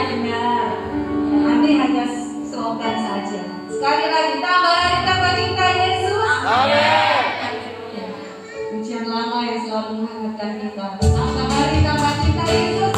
benar. Nanti hanya slogan saja. Sekali lagi, tambah hari tambah cinta Yesus. Amin. Ya, pujian lama yang selalu menghangatkan kita. Tambah hari tambah cinta Yesus.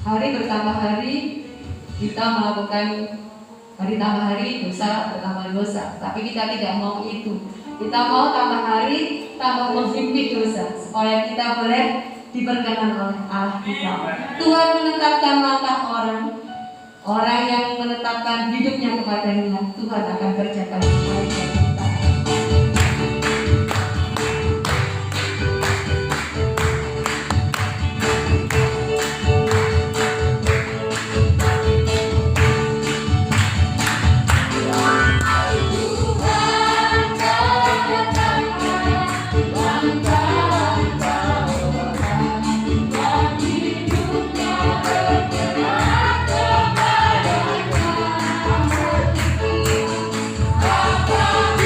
Hari bertambah hari kita melakukan hari tambah hari, dosa bertambah dosa. Tapi kita tidak mau itu. Kita mau tambah hari tambah menghimpit dosa supaya kita boleh diberkenan oleh Allah kita. Tuhan menetapkan langkah orang yang menetapkan hidupnya kepadanya. Tuhan akan kerjakan semuanya kita. Bye.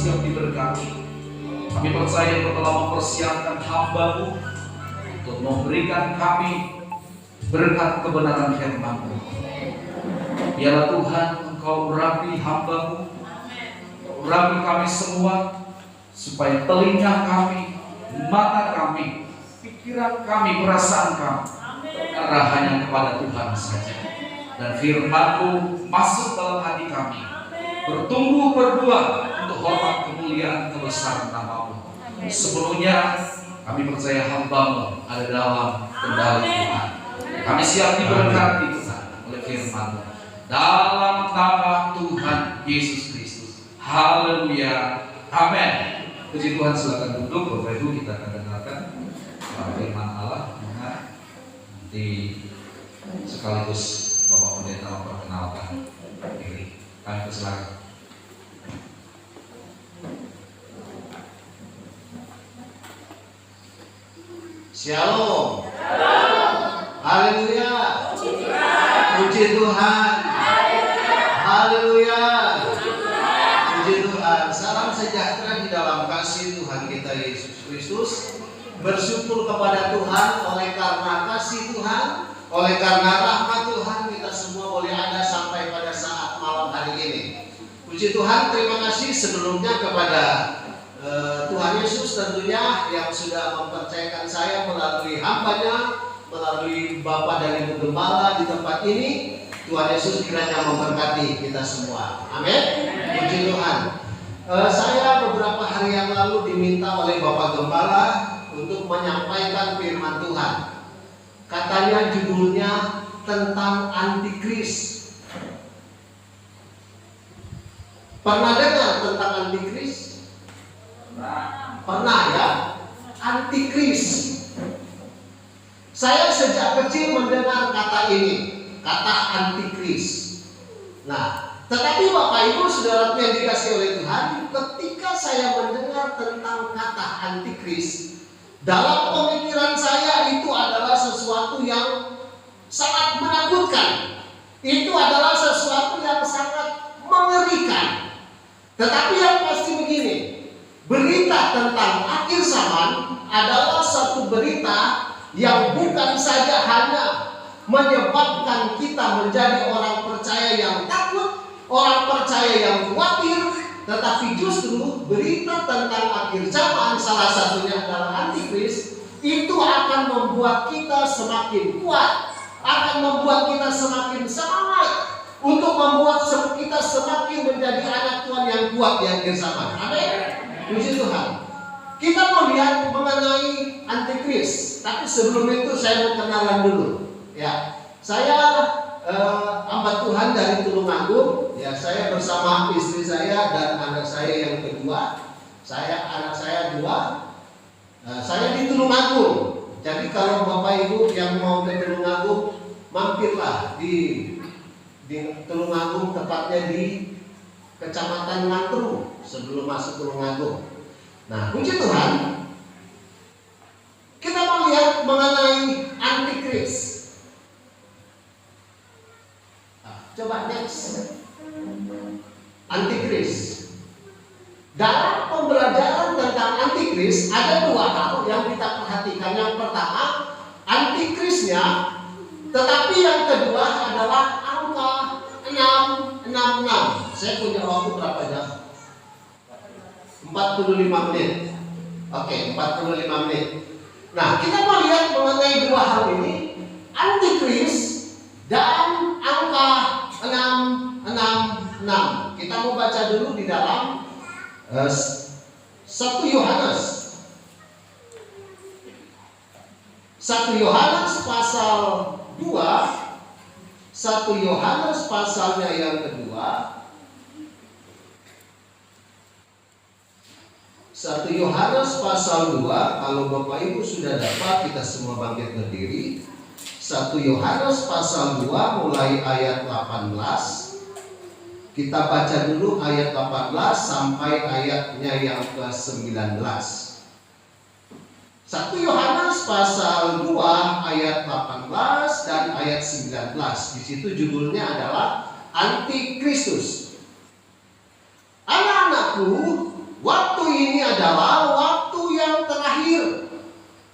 siap diberkati. Kami percaya Engkau telah mempersiapkan hamba-Mu untuk memberikan kami berkat kebenaran firman-Mu. Biarlah Tuhan Engkau urapi hamba-Mu, urapi kami semua, supaya telinga kami, mata kami, pikiran kami, perasaan kami terarah hanya kepada Tuhan saja. Dan firman-Mu masuk dalam hati kami, bertumbuh berbuah untuk hormat kemuliaan kebesaran nama-Mu. Sepenuhnya kami percaya hamba-Mu ada dalam kendali Tuhan. Kami siap diberkati Tuhan oleh firman-Mu. Dalam nama Tuhan Yesus Kristus. Haleluya. Amin. Puji Tuhan, silakan duduk. Bapak Ibu, kita akan dengarkan firman Allah. Nanti sekaligus Bapak Pendeta memperkenalkan diri. Kami persilakan. Shalom. Haleluya. Puji Tuhan. Haleluya. Puji Tuhan. Salam sejahtera di dalam kasih Tuhan kita Yesus Kristus. Bersyukur kepada Tuhan oleh karena kasih Tuhan, oleh karena rahmat Tuhan, kita semua boleh ada sampai pada saat malam hari ini. Puji Tuhan, terima kasih sebelumnya kepada Tuhan Yesus tentunya yang sudah mempercayakan saya melalui hamba-Nya, melalui Bapak dan Ibu Gembala di tempat ini. Tuhan Yesus kiranya memberkati kita semua. Amin. Puji Tuhan. Saya beberapa hari yang lalu diminta oleh Bapak Gembala untuk menyampaikan firman Tuhan. Katanya judulnya tentang antikris. Pernah dengar tentang antikris? Pernah ya? Antikris. Saya sejak kecil mendengar kata ini, kata antikris. Nah, tetapi Bapak Ibu saudara yang dikasihi oleh Tuhan, ketika saya mendengar tentang kata antikris, dalam pemikiran saya itu adalah sesuatu yang sangat menakutkan. Itu adalah sesuatu yang sangat mengerikan. Tetapi yang pasti begini, berita tentang akhir zaman adalah satu berita yang bukan saja hanya menyebabkan kita menjadi orang percaya yang takut, orang percaya yang khawatir, tetapi justru berita tentang akhir zaman, salah satunya adalah antikris, itu akan membuat kita semakin kuat, akan membuat kita semakin semangat, untuk membuat kita semakin menjadi anak Tuhan yang kuat di akhir zaman. Amin. Puji Tuhan. Kita mau lihat mengenai antikris, tapi sebelum itu saya mau kenalan dulu. Ya, saya hamba Tuhan dari Tulungagung. Ya, saya bersama istri saya dan anak saya yang kedua. Anak saya dua. Saya di Tulungagung. Jadi kalau Bapak Ibu yang mau ke Tulungagung, mampirlah di Tulungagung, tepatnya di Kecamatan Ngantru sebelum masuk Tulungagung. Nah, puji Tuhan, kita mau lihat mengenai antikris. Coba next. Antikris. Dalam pembelajaran tentang antikris ada dua hal yang kita perhatikan. Yang pertama, antikrisnya, tetapi yang kedua adalah angka 666. Saya punya waktu berapa jam? 45 menit. Oke, 45 menit. Nah, kita mau lihat mengenai dua hal ini, antikris dan angka 666. Kita mau baca dulu di dalam 1 Yohanes. 1 Yohanes pasal 2. 1 Yohanes pasalnya yang kedua. 1 Yohanes pasal 2. Kalau Bapak Ibu sudah dapat, kita semua bangkit berdiri. 1 Yohanes pasal 2 mulai ayat 18. Kita baca dulu ayat 18 sampai ayatnya yang ke-19. 1 Yohanes pasal 2 ayat 18 dan ayat 19. Di situ judulnya adalah Antikristus. Anak-anakku, waktu ini adalah waktu yang terakhir.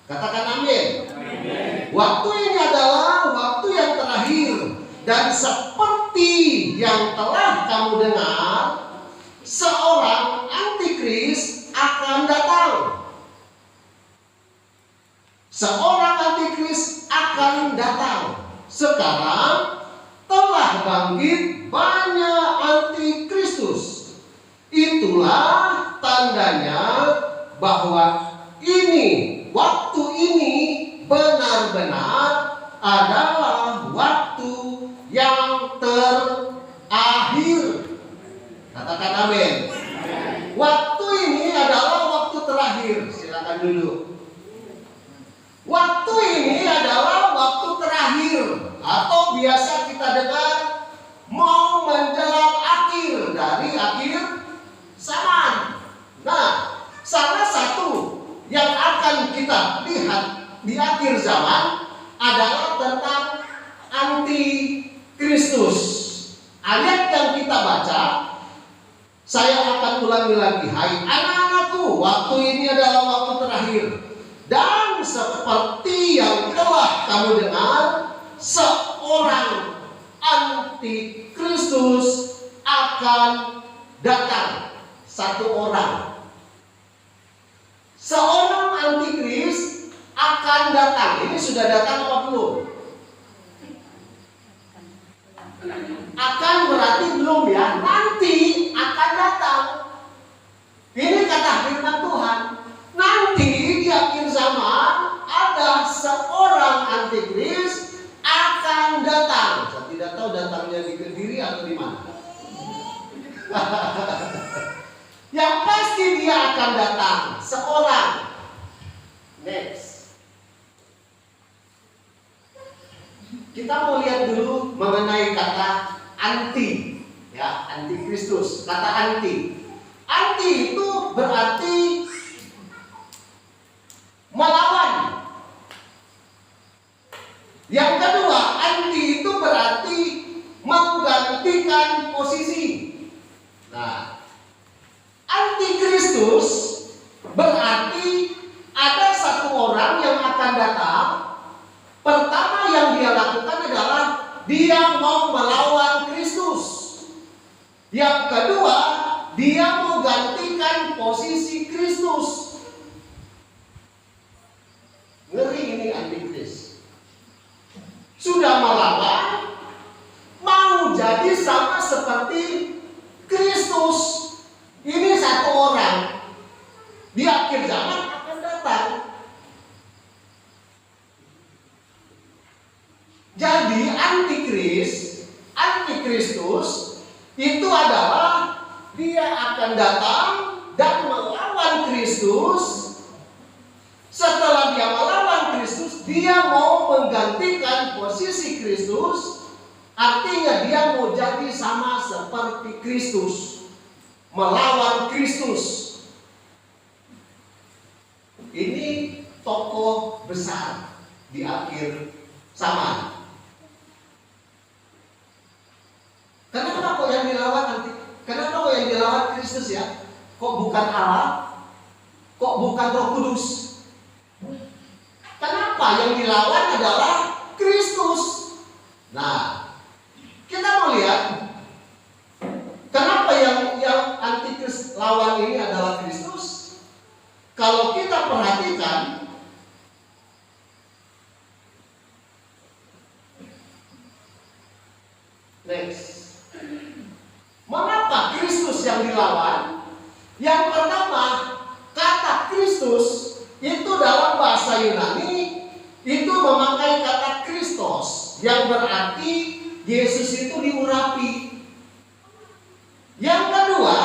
Katakan amin. Waktu ini adalah waktu yang terakhir. Dan seperti yang telah kamu dengar, seorang antikris akan datang. Seorang antikris akan datang. Sekarang telah bangkit banyak antikristus. Itulah tandanya bahwa waktu ini benar-benar adalah waktu yang terakhir. Katakan amin. Waktu ini adalah waktu terakhir. Silakan dulu. Waktu ini adalah waktu terakhir, atau biasa kita dengar mau menjelang akhir dari akhir zaman. Nah, salah satu yang akan kita lihat di akhir zaman adalah tentang antikristus. Ayat yang kita baca, saya akan ulangi lagi. Hai anak-anakku, waktu ini adalah waktu terakhir. Dan seperti yang telah kamu dengar, seorang antikristus akan datang. Satu orang. Seorang antikris akan datang. Ini sudah datang apa belum? Akan berarti belum ya. Nanti akan datang. Ini kata firman Tuhan. Nanti di akhir zaman ada seorang antikris akan datang. Saya tidak tahu datangnya di Kediri atau di mana. Yang pasti dia akan datang seorang. Next. Kita mau lihat dulu mengenai kata anti, ya, antikristus. Kata anti. Anti itu berarti melawan. Yang kedua, anti itu berarti menggantikan posisi. Nah, antikristus berarti ada satu orang yang akan datang. Pertama yang dia lakukan adalah dia mau melawan Kristus. Yang kedua, dia mau gantikan posisi Kristus. Ngeri ini antikris. Sudah melawan, mau jadi sama seperti Kristus. Ini satu orang. Di akhir zaman akan datang. Jadi antikristus itu adalah dia akan datang dan melawan Kristus. Setelah dia melawan Kristus, dia mau menggantikan posisi Kristus. Artinya dia mau jadi sama seperti Kristus, melawan Kristus. Ini tokoh besar di akhir zaman. Kenapa kok yang dilawan nanti? Kenapa kok yang dilawan Kristus ya? Kok bukan Allah? Kok bukan Roh Kudus? Kenapa yang dilawan adalah Kristus? Nah, kita mau lihat kenapa yang antikris lawan ini adalah Kristus. Kalau kita perhatikan, next. Mengapa Kristus yang dilawan? Yang pertama, kata Kristus itu dalam bahasa Yunani itu memakai kata Kristos, yang berarti Yesus itu diurapi. Yang kedua,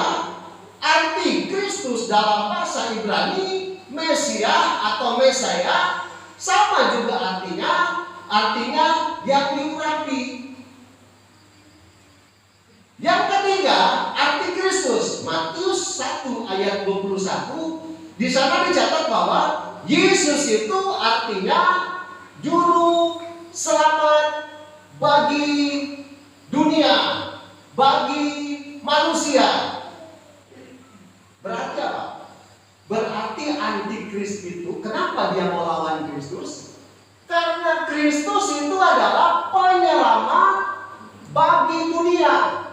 arti Kristus dalam bahasa Ibrani, Mesia atau Mesaya, sama juga artinya yang diurapi. Yang ketiga, arti Kristus, Matius 1 ayat 21, di sana dicatat bahwa Yesus itu artinya juru selamat bagi dunia, bagi manusia. Berarti apa? antikris itu, kenapa dia mau lawan Kristus? Karena Kristus itu adalah penyelamat bagi dunia.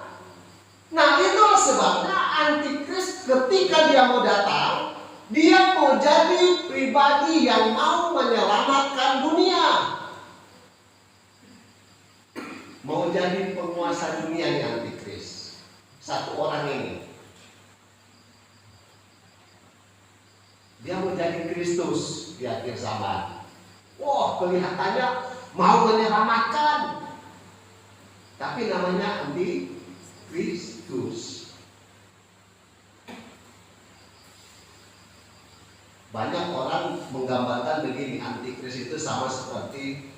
Nah, itulah sebabnya antikris ketika dia mau datang, dia mau jadi pribadi yang mau menyelamatkan dunia. Mau jadi penguasa dunia yang antikris. Satu orang ini. Dia mau jadi Kristus di akhir zaman. Wah, kelihatannya mau menyelamatkan. Tapi namanya antikristus. Banyak orang menggambarkan begini, antikris itu sama seperti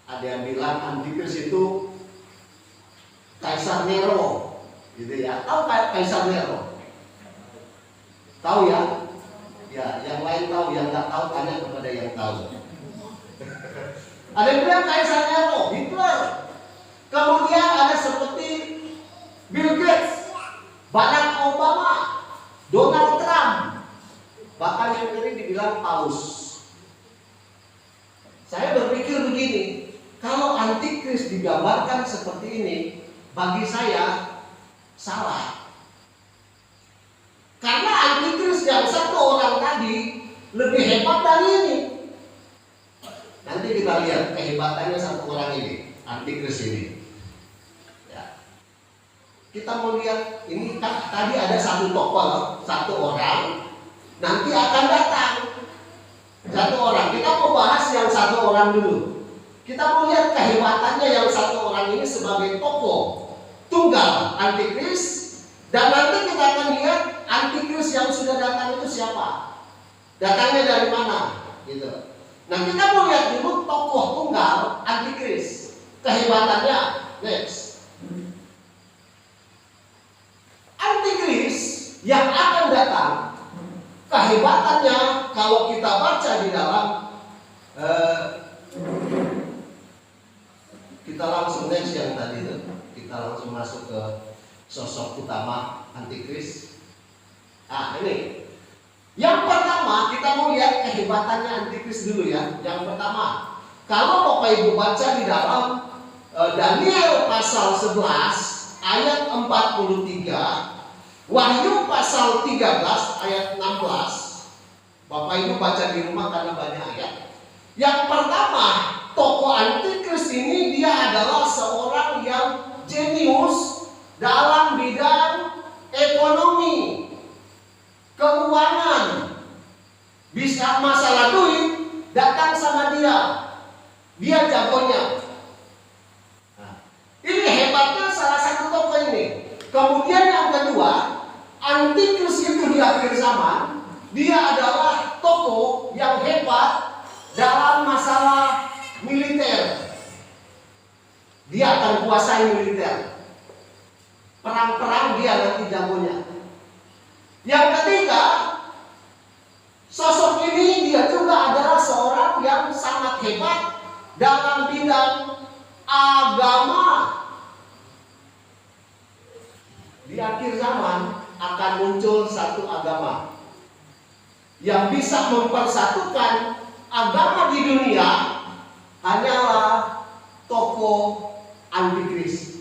ada yang bilang antikris itu Kaisar Nero, gitu ya. Tahu Kaisar Nero? Tahu ya? Ya, yang lain tahu, yang nggak tahu tanya kepada yang tahu. Ada yang bilang Kaisar Nero, Hitler. Kemudian ada seperti Bill Gates, Barack Obama, Donald Trump. Bahkan yang ini dibilang paus. Saya berpikir begini, kalau antikris digambarkan seperti ini, bagi saya salah. Karena antikris yang satu orang tadi lebih hebat dari ini. Nanti kita lihat kehebatannya satu orang ini, antikris ini. Ya. Kita mau lihat ini kan tadi ada satu tokoh, satu orang, nanti akan datang satu orang. Kita mau bahas yang satu orang dulu. Kita mau lihat kehebatannya yang satu orang ini sebagai tokoh tunggal antikris. Dan nanti kita akan lihat antikris yang sudah datang itu siapa, datangnya dari mana, gitu. Nah, kita mau lihat dulu tokoh tunggal antikris, kehebatannya. Next, antikris yang akan datang, kehebatannya kalau kita baca di dalam, kita langsung next yang tadi itu, kita langsung masuk ke sosok utama antikris. Ini yang pertama kita mau lihat kehebatannya antikris dulu ya. Yang pertama, kalau Bapak Ibu baca di dalam Daniel pasal 11 ayat 43, Wahyu pasal 13 ayat 16. Bapak Ibu baca di rumah karena banyak ayat. Yang pertama, tokoh antikris ini dia adalah seorang yang jenius dalam bidang ekonomi, keuangan. Bisa masalah duit, datang sama dia. Dia jagonya. Nah, ini hebatnya salah satu tokoh ini. Kemudian yang kedua, antikris itu di akhir zaman, dia adalah tokoh yang hebat dalam masalah militer. Dia akan kuasai militer. Perang-perang dia nanti jagonya. Yang ketiga, sosok ini dia juga adalah seorang yang sangat hebat dalam bidang agama. Di akhir zaman akan muncul satu agama yang bisa mempersatukan agama di dunia, hanyalah tokoh antikris.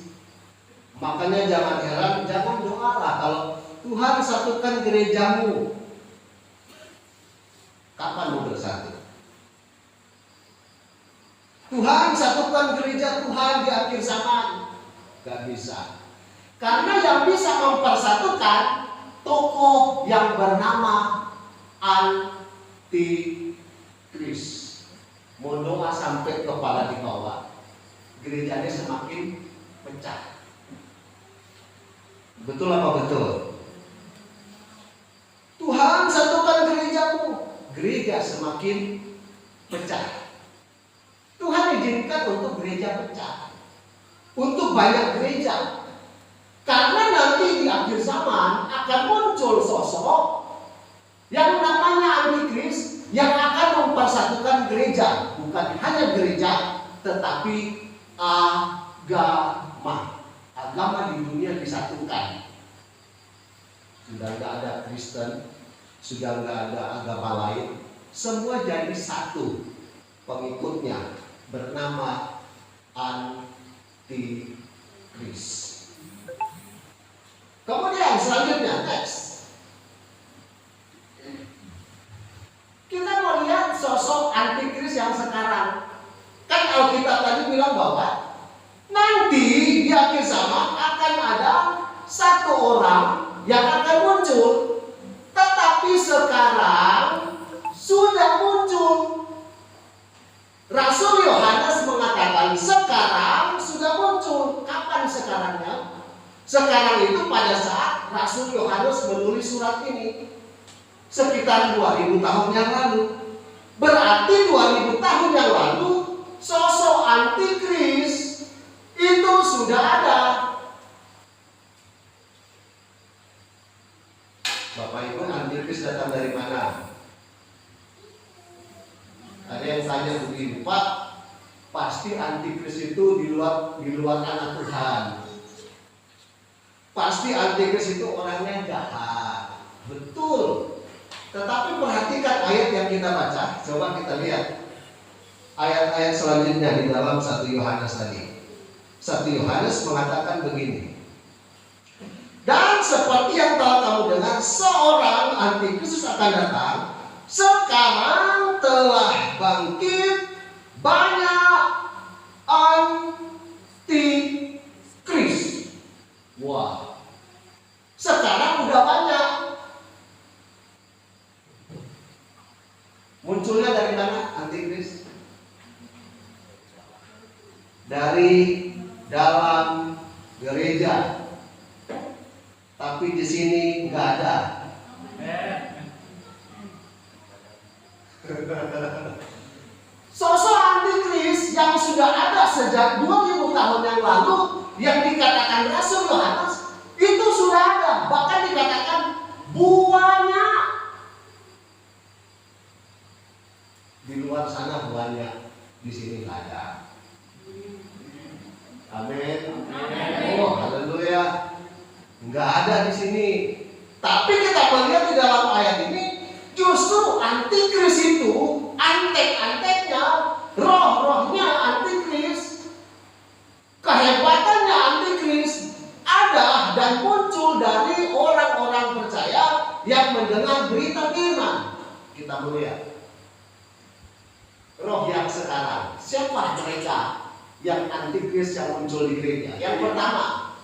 Makanya jangan heran, jangan doalah kalau Tuhan satukan gerejamu. Kapan mau bersatu? Tuhan satukan gereja Tuhan di akhir zaman. Gak bisa. Karena yang bisa mempersatukan tokoh yang bernama antikris. Mau doa sampai kepala di bawah, gerejanya semakin pecah. Betul apa betul? Tuhan satukan gerejamu, gereja semakin pecah. Tuhan izinkan untuk gereja pecah, untuk banyak gereja. Karena nanti di akhir zaman akan muncul sosok yang namanya antikris yang akan mempersatukan gereja, bukan hanya gereja, tetapi agama. Agama di dunia disatukan. sudah nggak ada Kristen, sudah nggak ada agama lain, semua jadi satu pengikutnya bernama Antikris. Kemudian selanjutnya, next, kita melihat sosok Antikris yang sekarang. Kan Alkitab tadi bilang bahwa nanti di akhir zaman akan ada satu orang yang akan muncul, tetapi sekarang sudah muncul. Rasul Yohanes mengatakan sekarang sudah muncul. Kapan sekarangnya? Sekarang itu pada saat Rasul Yohanes menulis surat ini, sekitar 2000 tahun yang lalu. Berarti 2000 tahun yang lalu sosok Antikris itu sudah ada. Bapak Ibu, Antikris datang dari mana? Ada yang tanya begini, Pak, pasti Antikris itu di luar anak Tuhan. Pasti Antikris itu orangnya jahat. Betul. Tetapi perhatikan ayat yang kita baca. Coba kita lihat ayat-ayat selanjutnya di dalam 1 Yohanes tadi. 1 Yohanes mengatakan begini. Dan seperti yang telah kamu dengar, seorang Antikristus akan datang. Sekarang telah bangkit banyak Antikris. Wah, sekarang udah banyak. Munculnya dari mana Antikris? Dari dalam gereja. Tapi di sini nggak ada. Sosok Antikris yang sudah ada sejak 2000 tahun yang lalu, yang dikatakan Rasul Yohanes, itu sudah ada. Bahkan dikatakan banyak. Di luar sana banyak, di sini nggak ada. Amin. Oh, haleluya. Nggak ada di sini. Tapi kita melihat di dalam ayat ini, justru Antikris itu, antek-anteknya, roh-rohnya Antikris, kehebatannya Antikris ada dan muncul dari orang-orang percaya yang mendengar berita firman. Kita melihat roh yang sekarang. Siapa mereka yang Antikris yang muncul di gereja? Yang pertama,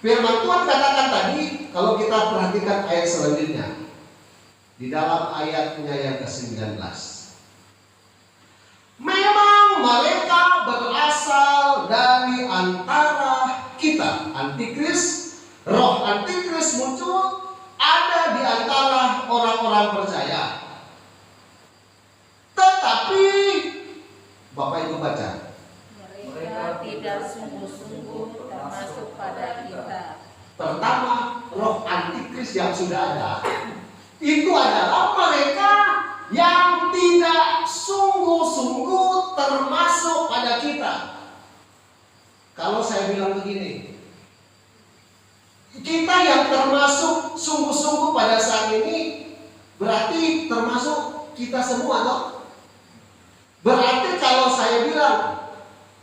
firman Tuhan katakan tadi, kalau kita perhatikan ayat selanjutnya, di dalam ayatnya yang ke-19. Memang mereka berasal dari antara kita. Antikris, roh Antikris muncul ada di antara orang-orang percaya. Tetapi Bapak Ibu baca, mereka tidak sungguh-sungguh termasuk pada kita. Pertama, roh Antikris yang sudah ada itu adalah mereka yang tidak sungguh-sungguh termasuk pada kita. Kalau saya bilang begini, kita yang termasuk sungguh-sungguh pada saat ini berarti termasuk kita semua, toh? Berarti kalau saya bilang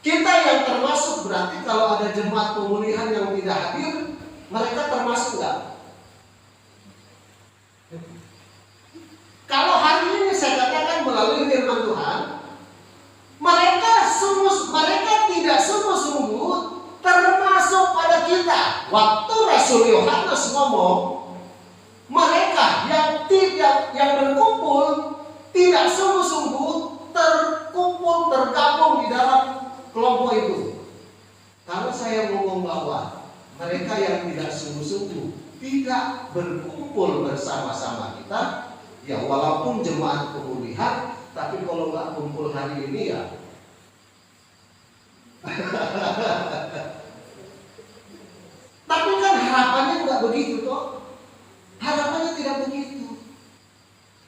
kita yang termasuk, berarti kalau ada jemaat pemulihan yang tidak hadir, mereka termasuk nggak? Kalau hari ini saya katakan melalui firman Tuhan, mereka tidak sungguh-sungguh termasuk pada kita. Waktu Rasul Yohanes ngomong, mereka yang berkumpul tidak sungguh-sungguh terkumpul, tergabung di dalam kelompok itu. Kalau saya ngomong bahwa mereka yang tidak sungguh-sungguh tidak berkumpul bersama-sama kita, ya walaupun jemaat pemulihan, tapi kalau nggak kumpul hari ini ya tapi kan harapannya nggak begitu, toh. Harapannya tidak begitu.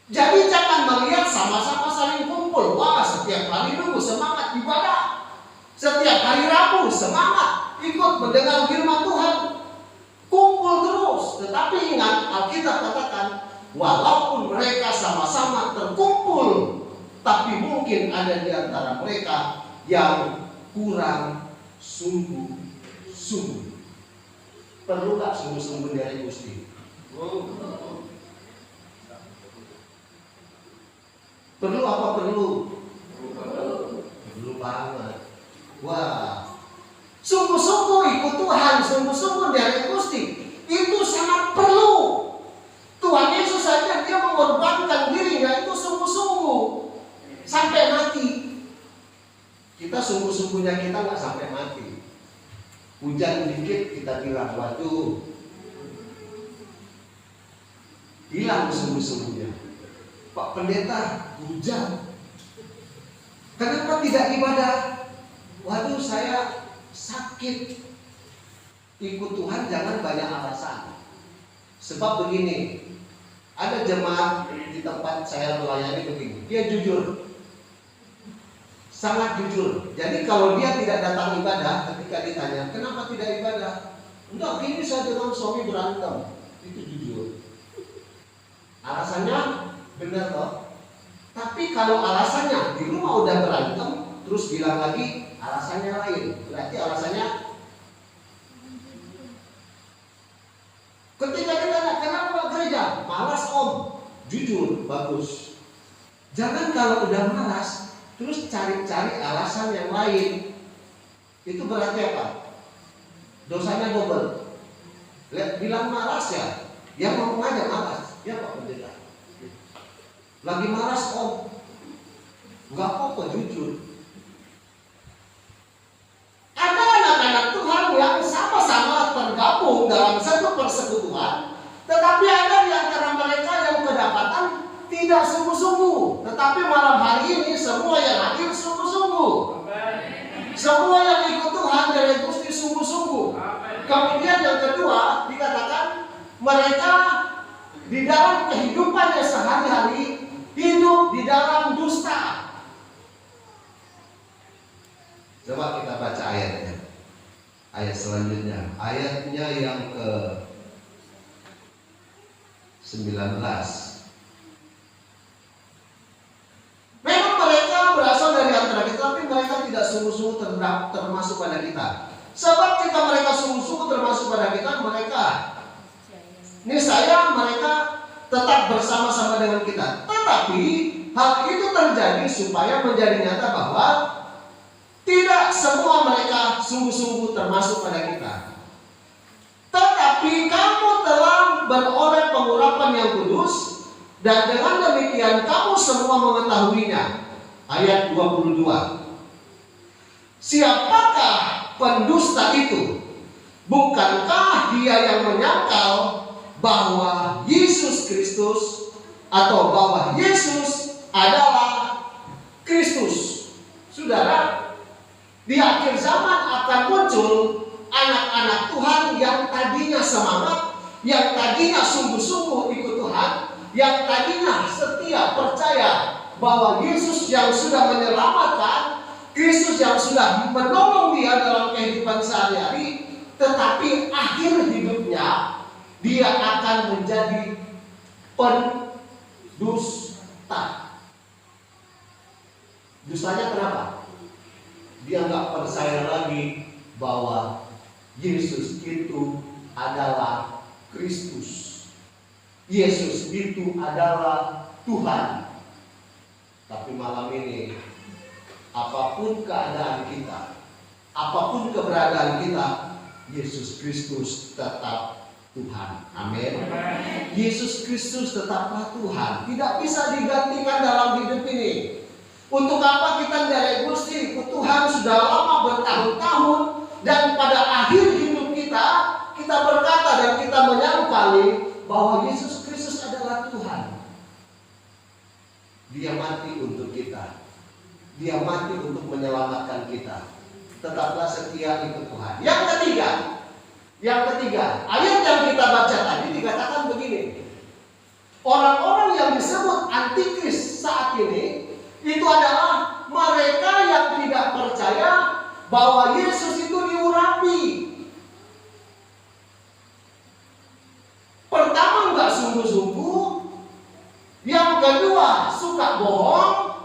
Jadi jangan melihat sama-sama saling kumpul. Wah, setiap hari Minggu semangat ibadah, setiap hari Rabu semangat ikut mendengar firman Tuhan. Kumpul walaupun mereka sama-sama terkumpul, tapi mungkin ada di antara mereka yang kurang sungguh-sungguh. Perlu gak sungguh-sungguh dari Gusti? Perlu apa perlu? Perlu banget. Wah, sungguh-sungguh ikut Tuhan, sungguh-sungguh dari Gusti, itu sangat perlu. Tuhan Yesus saja dia mengorbankan dirinya itu sungguh-sungguh sampai mati. Kita sungguh-sungguhnya kita nggak sampai mati. Hujan dikit kita bilang, waduh, hilang sungguh-sungguhnya. Pak Pendeta, hujan. Kenapa tidak ibadah? Waduh, saya sakit. Ikut Tuhan jangan banyak alasan. Sebab begini, ada jemaat di tempat saya melayani begini, dia jujur, sangat jujur. Jadi kalau dia tidak datang ibadah, ketika ditanya kenapa tidak ibadah, enggak, gini saya dengan suami berantem, itu jujur. Alasannya benar toh. Tapi kalau alasannya di rumah udah berantem, terus bilang lagi alasannya lain, berarti alasannya. Ketika ditanya kenapa gereja, malas om, jujur, bagus. Jangan kalau udah malas terus cari-cari alasan yang lain. Itu berarti apa? Dosanya double. Bilang malas ya, yang mau aja malas, ya Pak Pendeta. Lagi malas om, nggak apa-apa, jujur. Ada anak-anak Tuhan yang sama-sama tergabung dalam satu persekutuan, tetapi ada di antara mereka yang kedapatan tidak sungguh-sungguh. Tetapi malam hari ini semua yang hadir sungguh-sungguh. Semua yang ikut Tuhan dari Gusti sungguh-sungguh. Kemudian yang kedua dikatakan mereka di dalam kehidupannya sehari-hari hidup di dalam dusta. Coba kita baca ayatnya. Ayat selanjutnya, ayatnya yang ke 19. Memang mereka berasal dari antara kita, tapi mereka tidak sungguh-sungguh termasuk pada kita. Sebab jika mereka sungguh-sungguh termasuk pada kita, mereka niscaya mereka tetap bersama-sama dengan kita. Tetapi hal itu terjadi supaya menjadi nyata bahwa tidak semua mereka sungguh-sungguh termasuk pada kita. Tetapi kamu telah beroleh pengurapan yang kudus, dan dengan demikian kamu semua mengetahuinya. Ayat 22. Siapakah pendusta itu? Bukankah dia yang menyangkal bahwa Yesus Kristus atau bahwa Yesus adalah Kristus? Saudara, di akhir zaman akan muncul anak-anak Tuhan yang tadinya semangat, yang tadinya sungguh-sungguh ikut Tuhan, yang tadinya setia percaya bahwa Yesus yang sudah menyelamatkan, Kristus yang sudah menolong dia dalam kehidupan sehari-hari, tetapi akhir hidupnya dia akan menjadi pendusta. Dustanya kenapa? Dia nggak percaya lagi bahwa Yesus itu adalah Kristus. Yesus itu adalah Tuhan. Tapi malam ini, apapun keadaan kita, apapun keberadaan kita, Yesus Kristus tetap Tuhan. Amin. Yesus Kristus tetaplah Tuhan. Tidak bisa digantikan dalam hidup ini. Untuk apa kita dari Gusti ikut Tuhan sudah lama bertahun-tahun, dan pada akhir hidup kita berkata dan kita menyangkali bahwa Yesus Kristus adalah Tuhan. Dia mati untuk kita. Dia mati untuk menyelamatkan kita. Tetaplah setia ikut Tuhan. Yang ketiga, ayat yang kita baca tadi dikatakan begini. Orang-orang yang disebut antikris saat ini itu adalah mereka yang tidak percaya bahwa Yesus itu diurapi. Pertama nggak sungguh-sungguh, kedua, suka bohong.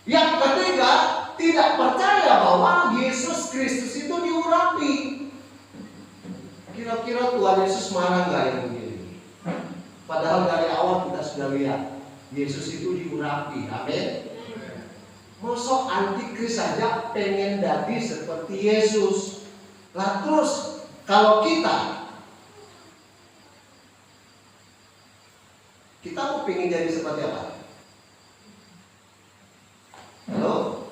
Yang ketiga, tidak percaya bahwa Yesus Kristus itu diurapi. Kira-kira Tuhan Yesus marah nggak yang begini? Padahal dari awal kita sudah lihat Yesus itu diurapi. Amin. Mosok antikris saja pengen jadi seperti Yesus. Lah terus kalau kita mau pengen jadi seperti apa? Halo?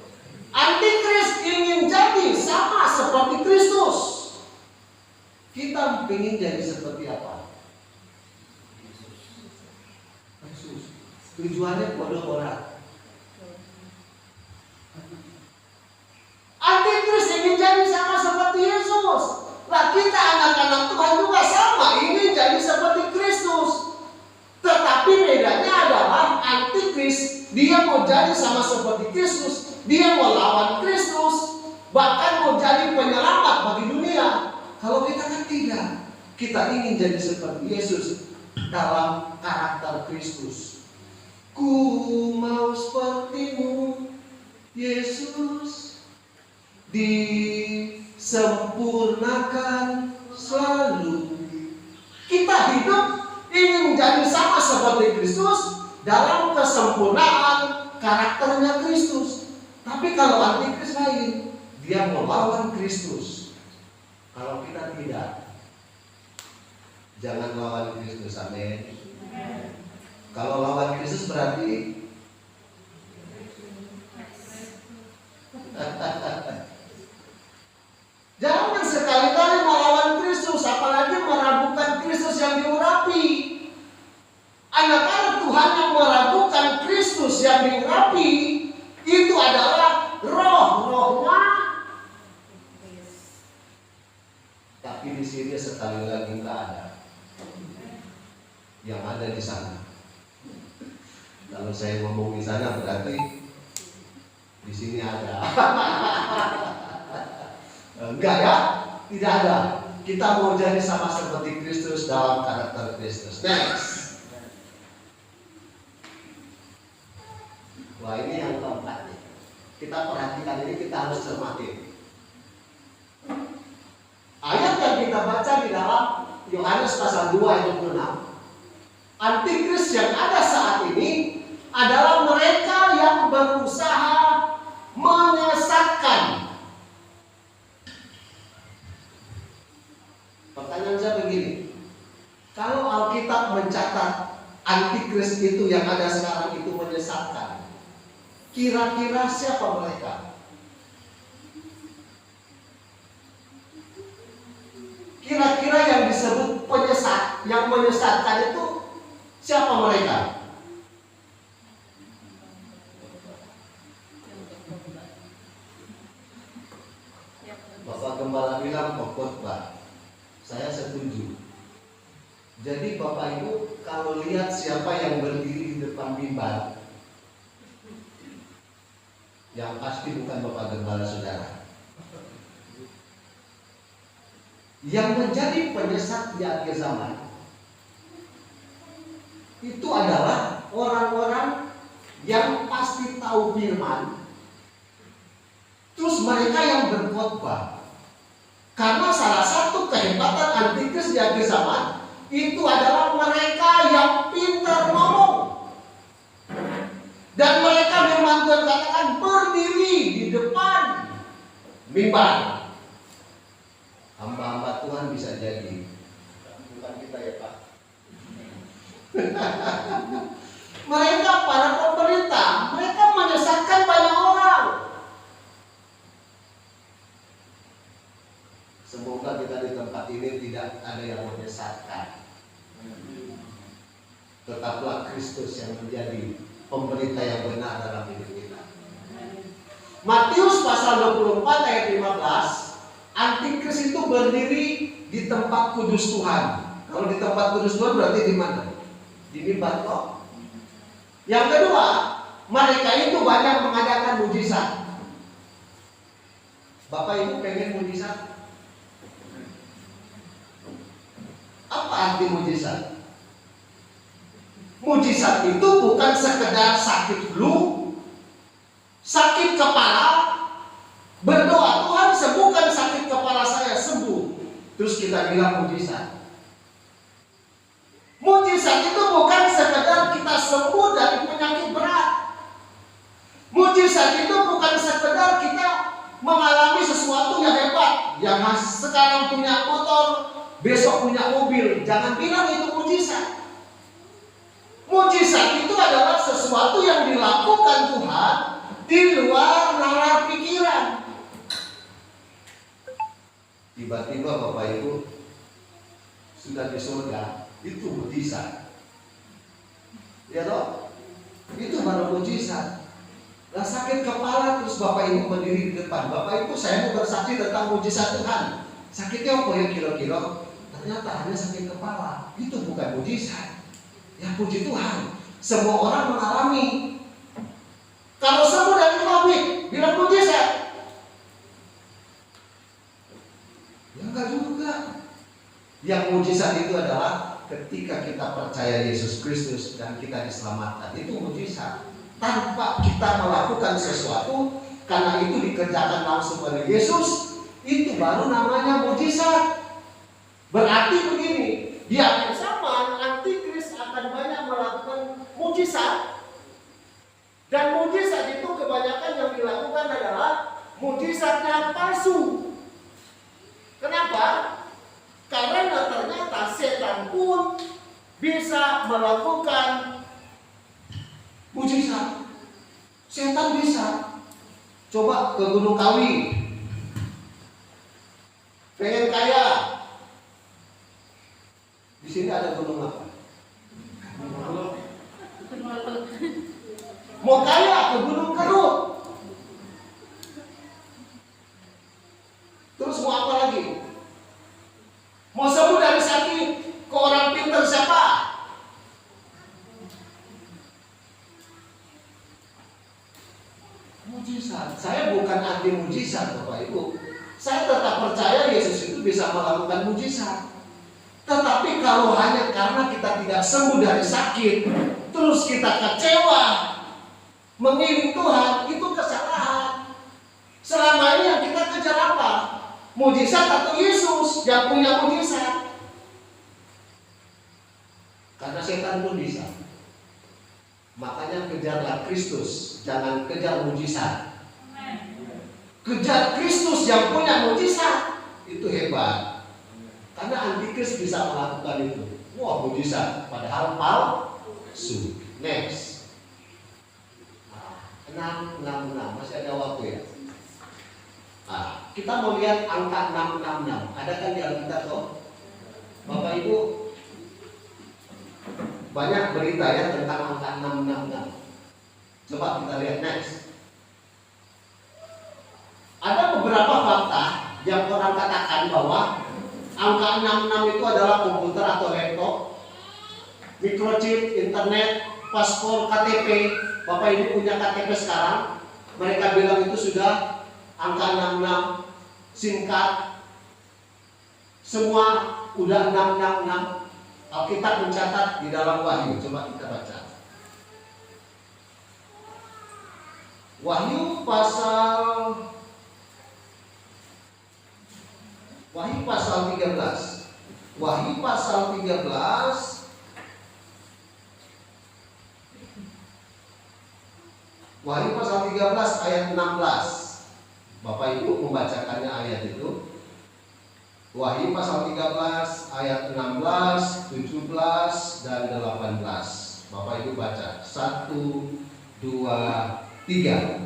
Antikris ingin jadi sama seperti Kristus. Kita pengen jadi seperti apa? Yesus. Tujuannya bodoh orang. Antikris ingin jadi sama seperti Yesus. Lah kita anak-anak Tuhan juga sama, ingin jadi seperti Kristus. Tetapi bedanya adalah antikris, dia mau jadi sama seperti Kristus, dia mau lawan Kristus, bahkan mau jadi penyelamat bagi dunia. Kalau kita kan tidak, kita ingin jadi seperti Yesus dalam karakter Kristus. Ku mau sepertimu, Yesus, disempurnakan selalu. Kita hidup ingin jadi sama seperti Kristus dalam kesempurnaan karakternya Kristus. Tapi kalau antikris lain, dia mau lawan Kristus. Kalau kita tidak, jangan lawan Kristus. Amin. Kalau lawan Kristus berarti jangan sekali-kali melawan Kristus, apalagi meragukan Kristus yang diurapi. Anak-anak Tuhan yang meragukan Kristus yang diurapi itu adalah roh-rohnya. Tapi di sini sekali lagi nggak ada. Yang ada di sana. Kalau saya ngomong di sana berarti di sini ada. Enggak ya, tidak ada. Kita mau jadi sama seperti Kristus dalam karakter Kristus. Next. Wah, ini yang keempat nih. Kita perhatikan ini, kita harus cermati. Ayat yang kita baca di dalam Yohanes pasal 2 ayat 26. Antikris yang ada saat ini adalah mereka yang berusaha menyesatkan. Pertanyaan saya begini, kalau Alkitab mencatat antikris itu yang ada sekarang itu menyesatkan, kira-kira siapa mereka? Kira-kira yang disebut penyesat, yang menyesatkan itu siapa mereka? Bapak Gembala bilang pokok. Saya setuju. Jadi Bapak Ibu kalau lihat siapa yang berdiri di depan mimbar, yang pasti bukan Bapak Gembala saudara. Yang menjadi penyesat di akhir zaman itu adalah orang-orang yang pasti tahu firman, terus mereka yang berkhotbah. Karena salah satu kehebatan antikris di akhir zaman itu adalah mereka yang pintar ngomong. Dan mereka memang Tuhan katakan berdiri di depan mimbar. Hamba-hamba Tuhan bisa jadi, bukan kita ya Pak. Mereka para pemerintah, mereka menyesatkan banyak orang. Semoga kita di tempat ini tidak ada yang menyesatkan. Tetaplah Kristus yang menjadi pemberita yang benar dalam hidup kita. Matius pasal 24 ayat 15, antikris itu berdiri di tempat kudus Tuhan. Kalau di tempat kudus Tuhan berarti di mana? Di mimbar kok. Yang kedua, mereka itu banyak mengadakan mujizat. Bapak Ibu pengen mujizat? Apa arti mujizat? Mujizat mujizat itu bukan sekedar sakit flu, sakit kepala, berdoa Tuhan sembuhkan sakit kepala saya, sembuh. Terus kita bilang mujizat. Mujizat itu bukan sekedar kita sembuh dari penyakit berat. Mujizat itu bukan sekedar kita mengalami sesuatu yang hebat, yang sekarang punya motor, besok punya mobil. Jangan bilang itu mujizat. Mujizat itu adalah sesuatu yang dilakukan Tuhan di luar nalar pikiran. Tiba-tiba Bapak Ibu sudah di surga, itu mujizat. Ya toh? Itu baru mujizat. Nah, sakit kepala terus Bapak Ibu berdiri di depan. Bapak Ibu, saya mau bersaksi tentang mujizat Tuhan. Sakitnya apa ya kira-kira? Ternyata hanya sakit kepala. Itu bukan mujizat. Ya puji Tuhan, semua orang mengalami. Kalau sembuh dari COVID, bilang mujizat. Ya enggak juga. Yang mujizat itu adalah ketika kita percaya Yesus Kristus dan kita diselamatkan. Itu mujizat. Tanpa kita melakukan sesuatu, karena itu dikerjakan langsung oleh Yesus, itu baru namanya mujizat. Berarti begini, di akhir zaman antikris akan banyak melakukan mujizat. Dan mujizat itu kebanyakan yang dilakukan adalah mujizatnya palsu. Kenapa? Karena ternyata setan pun bisa melakukan mujizat. Setan bisa. Coba ke Gunung Kawi. Pengen kaya. Di sini ada gunung apa? Mau kaya ke Gunung Kerut. Terus mau apa lagi? Mau sembuh dari sakit ke orang pintar siapa? Mujizat. Saya bukan anti mujizat, Bapak Ibu. Saya tetap percaya Yesus itu bisa melakukan mujizat. Tetapi kalau hanya karena kita tidak sembuh dari sakit, terus kita kecewa mengiring Tuhan, itu kesalahan. Selama ini yang kita kejar apa? Mujizat atau Yesus yang punya mujizat? Karena setan pun bisa. Makanya kejarlah Kristus, jangan kejar mujizat. Kejar Kristus yang punya mujizat, itu hebat. Karena antikris bisa melakukan itu. Wah, mujizat, padahal palsu. Next. 666, masih ada waktu ya. Nah, kita mau lihat angka 666. Ada kan di Alkitab toh? Bapak Ibu, banyak berita ya tentang angka 666. Coba kita lihat next. Ada beberapa fakta yang orang katakan bahwa angka 66 itu adalah komputer atau laptop, microchip, internet, paspor, KTP. Bapak Ibu punya KTP sekarang, mereka bilang itu sudah angka 66, SIM card, semua udah 666. Alkitab mencatat di dalam Wahyu. Coba kita baca. Wahyu pasal 13. Wahyu pasal 13. Wahyu pasal 13 ayat 16. Bapak Ibu membacakannya ayat itu. Wahyu pasal 13 ayat 16, 17 dan 18. Bapak Ibu baca. 1, 2, 3.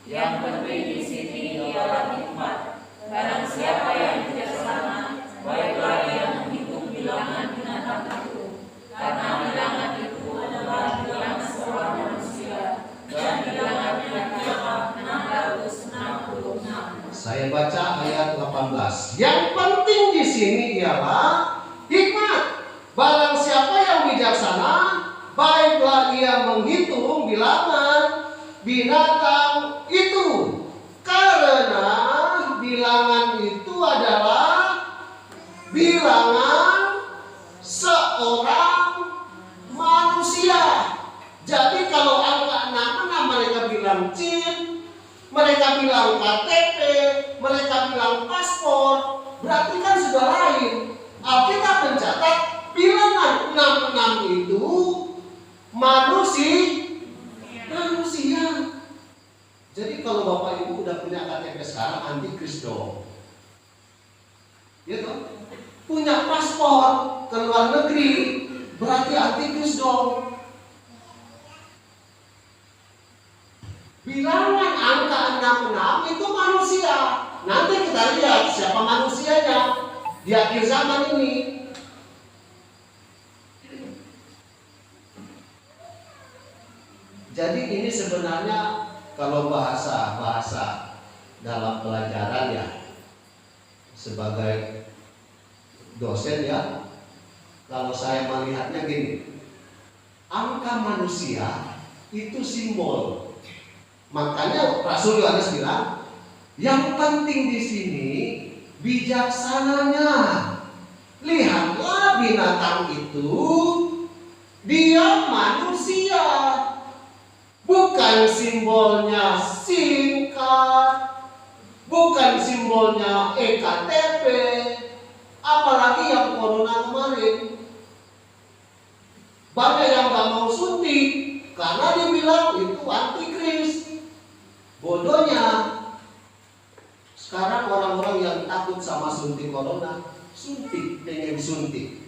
Yang penting di sini bisa ia menghitung bilangan binatang itu, karena bilangan itu adalah bilangan seorang manusia. Jadi kalau angka 66 mereka bilang chip, mereka bilang KTP, mereka bilang paspor, berarti kan sudah lain. Alkitab mencatat bilangan 66 itu manusia. Jadi kalau Bapak Ibu udah punya KTP sekarang, antikris dong. Ya toh? Punya paspor ke luar negeri, berarti antikris dong. Bilangan angka 66 itu manusia. Nanti kita lihat siapa manusianya di akhir zaman ini. Jadi ini sebenarnya kalau bahasa dalam pelajaran ya, sebagai dosen ya, kalau saya melihatnya gini, angka manusia itu simbol. Makanya Rasul Yohanes bilang, yang penting di sini bijaksananya. Lihatlah binatang itu, dia manusia. Bukan simbolnya SIM card, bukan simbolnya EKTP, apalagi yang corona kemarin. Banyak yang gak mau suntik karena dibilang itu antikris. Bodohnya, sekarang orang-orang yang takut sama suntik corona, pengen suntik.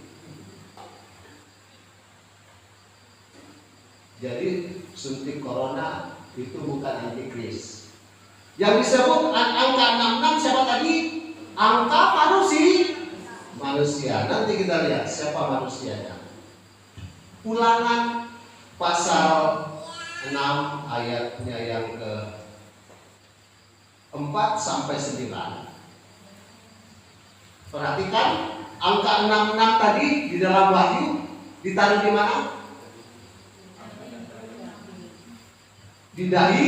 Jadi suntik corona itu bukan antikris. Yang disebut angka 66 siapa tadi? Angka manusia. Nanti kita lihat siapa manusianya. Ulangan pasal 6 ayatnya yang ke 4 sampai 9. Perhatikan angka 66 tadi di dalam Wahyu ditaruh di mana? Di dahi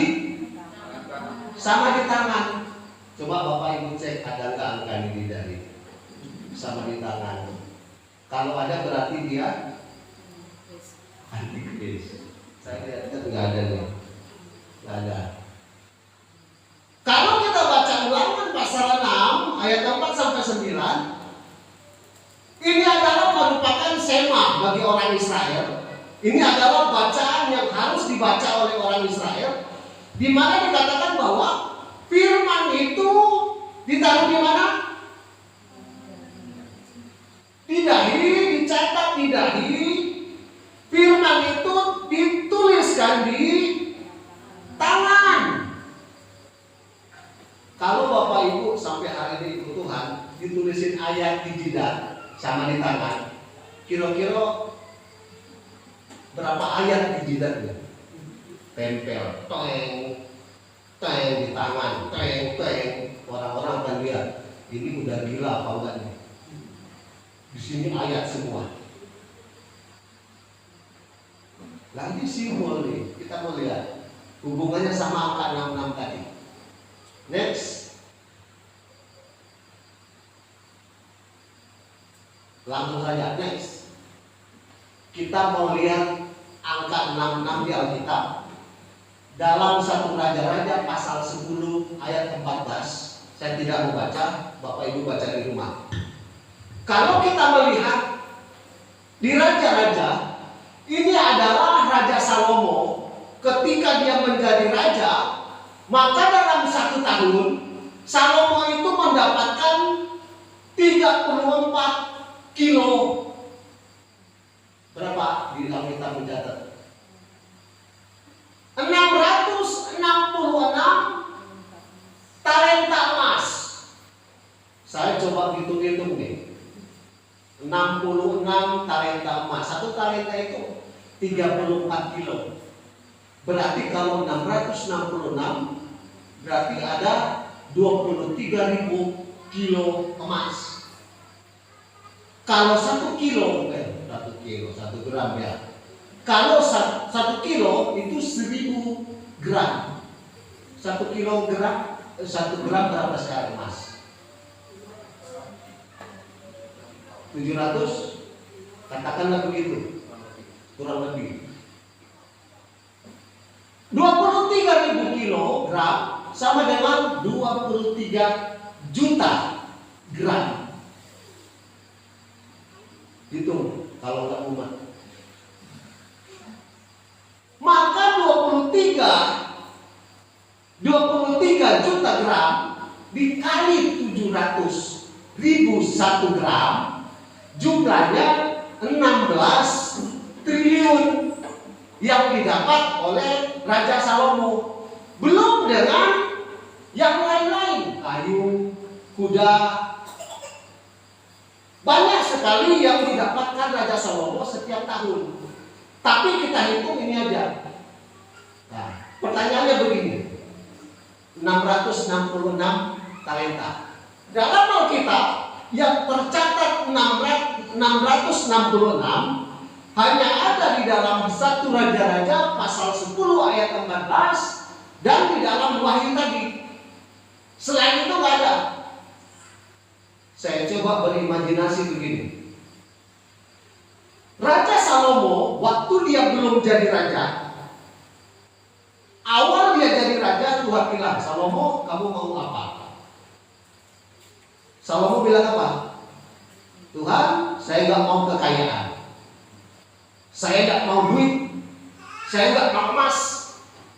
sama di tangan. Coba Bapak Ibu cek ada nggak angka ini di dahi sama di tangan. Kalau ada berarti dia antikris. Saya lihat nggak ada nih, nggak ada. Kalau kita baca Ulangan pasal 6 ayat 4 sampai 9, ini adalah merupakan sema bagi orang Israel. Ini adalah bacaan yang harus dibaca oleh orang Israel, di mana dikatakan bahwa firman itu ditaruh di mana? Di dahi, dicatat di dahi. Firman itu dituliskan di tangan. Kalau Bapak Ibu sampai hari ini ikut Tuhan, ditulisin ayat di jidat sama di tangan, kira-kira berapa ayat di jidatnya? Tempel, teng di tangan, teng. Orang-orang akan lihat, ini udah gila apa enggak nih? Di sini ayat semua. Lagi simbol nih, kita mau lihat hubungannya sama angka 66 tadi. Next. Langsung saja, next. Kita mau lihat angka 66 di Alkitab. Dalam 1 Raja-Raja pasal 10 ayat 14. Saya tidak membaca, Bapak Ibu baca di rumah. Kalau kita melihat di Raja-Raja, ini adalah Raja Salomo. Ketika dia menjadi raja, maka dalam 1 tahun Salomo itu mendapatkan 34 kilo. Berapa di Alkitab mencatat? 666 talenta emas. Saya coba hitung-hitung nih. 66 talenta emas. 1 talenta itu 34 kilo. Berarti kalau 666 berarti ada 23.000 kilo emas. Kalau 1 kilo, 1 gram ya, Kalau 1 kilo itu 1000 gram. 1 kilogram, 1 gram berapa sekarang emas? 700, katakanlah begitu, kurang lebih. 23.000 kilogram sama dengan 23 juta gram. Hitung kalau nggak mumet. Maka 23 juta gram dikali 700.000 1 gram, jumlahnya 16 triliun yang didapat oleh Raja Salomo. Belum dengan yang lain-lain, kayu, kuda. Banyak sekali yang didapatkan Raja Salomo setiap tahun. Tapi kita hitung ini aja. Nah, pertanyaannya begini. 666 talenta. Dalam Alkitab yang tercatat 666 hanya ada di dalam 1 Raja-Raja pasal 10 ayat 14 dan di dalam Wahyu tadi. Selain itu nggak ada. Saya coba berimajinasi begini. Raja Salomo waktu dia belum jadi raja, awal dia jadi raja, Tuhan bilang, Salomo, kamu mau apa? Salomo bilang apa? Tuhan, saya nggak mau kekayaan, saya nggak mau duit, saya nggak mau emas,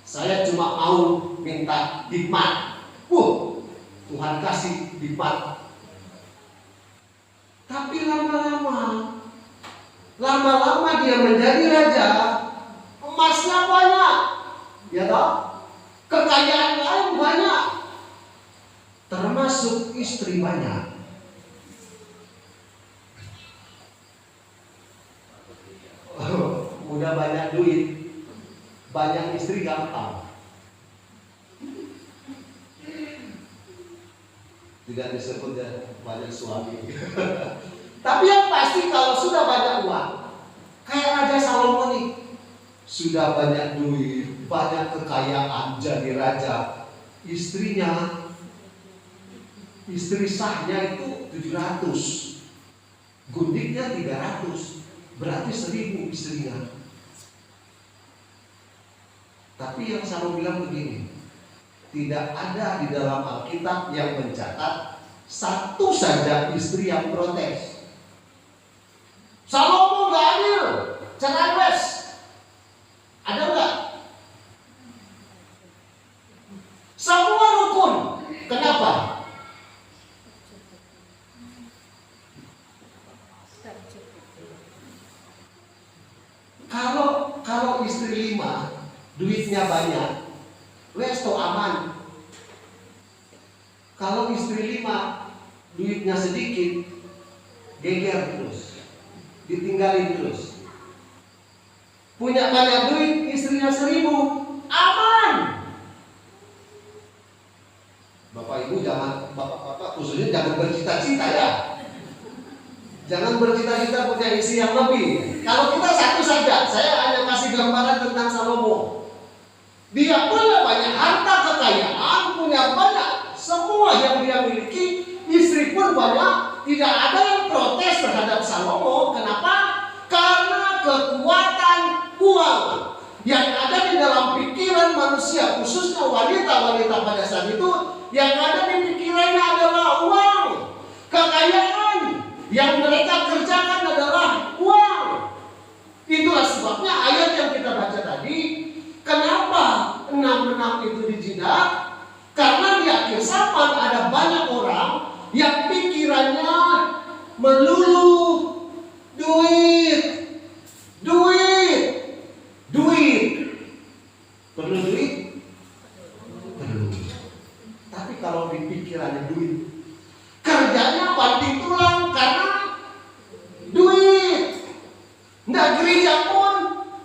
saya cuma mau minta hikmat. Tuhan kasih hikmat. Tapi lama-lama dia menjadi raja, emasnya banyak, ya toh? Kekayaan lain banyak, termasuk istri banyak. Udah banyak duit, banyak istri gampang. Tidak disebut ya banyak suami. Tapi yang pasti kalau sudah banyak uang, kayak Raja Salomo nih, sudah banyak duit, banyak kekayaan, jadi raja. Istrinya, istri sahnya itu 700, gundiknya 300, berarti 1000 istrinya. Tapi yang Salomo bilang begini, tidak ada di dalam Alkitab yang mencatat satu saja istri yang protes. Salomo nggak adil, cerai wes. Ada nggak? Semua rukun. Kenapa? Kalau istri 5, duitnya banyak, wes to aman. Kalau istri 5, duitnya sedikit, geger terus, ditinggalin terus. Punya banyak duit, istrinya 1000, aman. Bapak Ibu jangan, bapak khususnya jangan bercita-cita ya. Jangan bercita-cita punya istri yang lebih. Kalau kita satu saja, saya hanya kasih gambaran tentang Salomo. Dia punya banyak harta kekayaan, punya banyak semua yang dia miliki, istri pun banyak. Tidak ada yang protes terhadap Salomo. Kenapa? Karena kekuatan uang yang ada di dalam pikiran manusia, khususnya wanita-wanita pada saat itu, yang ada di pikirannya adalah uang, kekayaan. Yang mereka kerjakan adalah uang. Itulah sebabnya ayat yang kita baca tadi, kenapa 66 itu dijidat? Karena di akhir zaman ada banyak orang yang pikirannya melulu duit. Perlu duit? Perlu. Tapi kalau di pikirannya duit, kerjanya banting tulang karena duit. Nggak gereja pun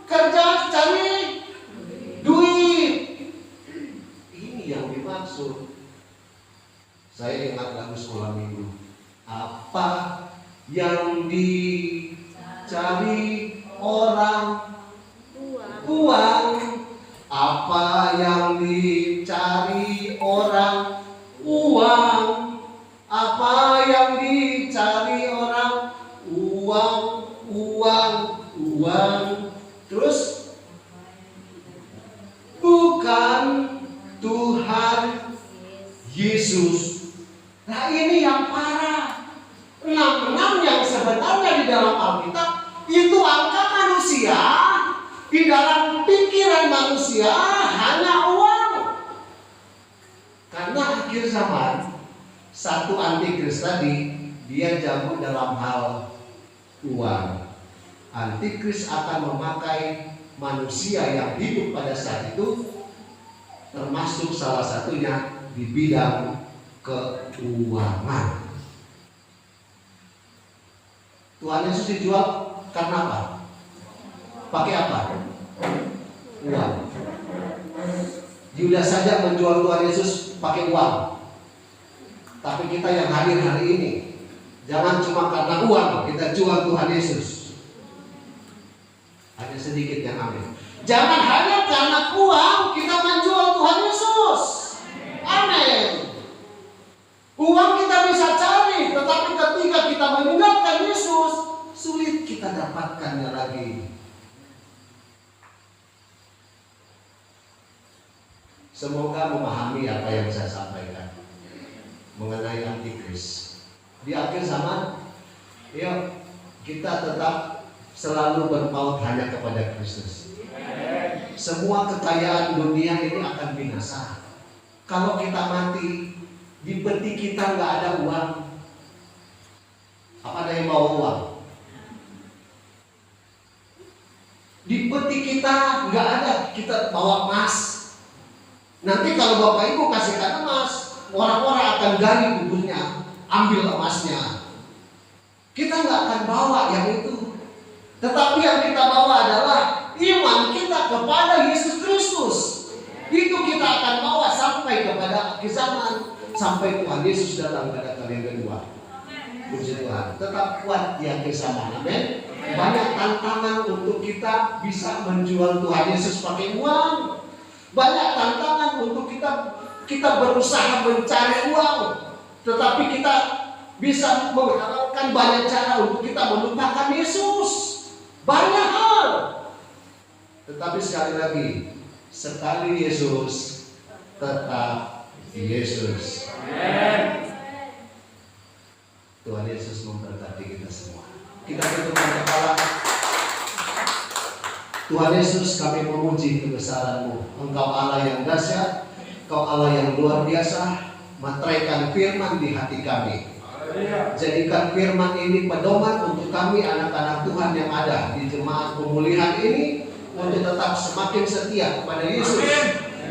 kerja cari duit. Ini yang dimaksud. Saya ingat lagu sekolah minggu. Apa yang dicari orang uang. Apa yang dicari orang? Uang. Apa yang dicari orang? Uang, uang, uang. Terus bukan Tuhan Yesus. Nah ini yang parah. 66 yang sebenarnya di dalam Alkitab itu angka manusia. Di dalam pikiran manusia hanya uang. Karena akhir zaman, satu antikris tadi dia jago dalam hal uang. Antikris akan memakai manusia yang hidup pada saat itu, termasuk salah satunya di bidang keuangan. Tuhan Yesus dijual karena apa? Pakai apa? Uang. Yudas saja menjual Tuhan Yesus pakai uang. Tapi kita yang hadir hari ini, jangan cuma karena uang kita jual Tuhan Yesus. Hanya sedikit yang amin. Jangan hanya karena uang kita menjual Tuhan Yesus. Amin. Uang kita bisa cari, tetapi ketika kita meninggalkan Yesus, sulit kita dapatkannya lagi. Semoga memahami apa yang saya sampaikan mengenai antikris. Di akhir zaman, yuk kita tetap selalu berpaut hanya kepada Kristus. Semua kekayaan dunia ini akan binasa. Kalau kita mati, di peti kita nggak ada uang. Apa ada yang bawa uang? Di peti kita nggak ada, kita bawa emas. Nanti kalau Bapak Ibu kasihkan emas, orang-orang akan gali kuburnya, ambil emasnya. Kita nggak akan bawa yang itu. Tetapi yang kita bawa adalah iman kita kepada Yesus Kristus. Itu kita akan bawa sampai kepada akhir zaman, sampai Tuhan Yesus datang pada kali yang kedua. Puji Tuhan. Tetap kuat di akhir zaman. Amin. Banyak tantangan untuk kita bisa menjual Tuhan Yesus pakai uang. Banyak tantangan untuk kita berusaha mencari uang, tetapi kita bisa mengharapkan banyak cara untuk kita melupakan Yesus. Banyak hal. Tetapi sekali lagi, sekali Yesus, tetap Yesus. Tuhan Yesus memberkati kita semua. Kita tundukkan kepala. Tuhan Yesus, kami memuji kebesaran-Mu. Engkau Allah yang dahsyat, Engkau Allah yang luar biasa. Materaikan firman di hati kami. Jadikan firman ini pedoman untuk kami anak-anak Tuhan yang ada di jemaat pemulihan ini, untuk tetap semakin setia kepada Yesus,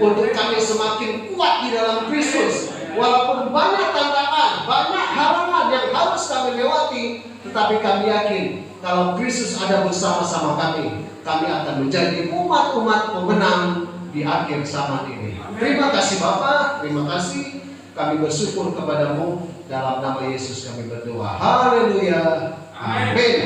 untuk kami semakin kuat di dalam Kristus. Walaupun banyak tantangan, banyak halangan yang harus kami lewati, tetapi kami yakin kalau Kristus ada bersama-sama kami akan menjadi umat-umat pemenang di akhir zaman ini. Terima kasih Bapa, terima kasih. Kami bersyukur kepadamu. Dalam nama Yesus kami berdoa. Haleluya. Amin.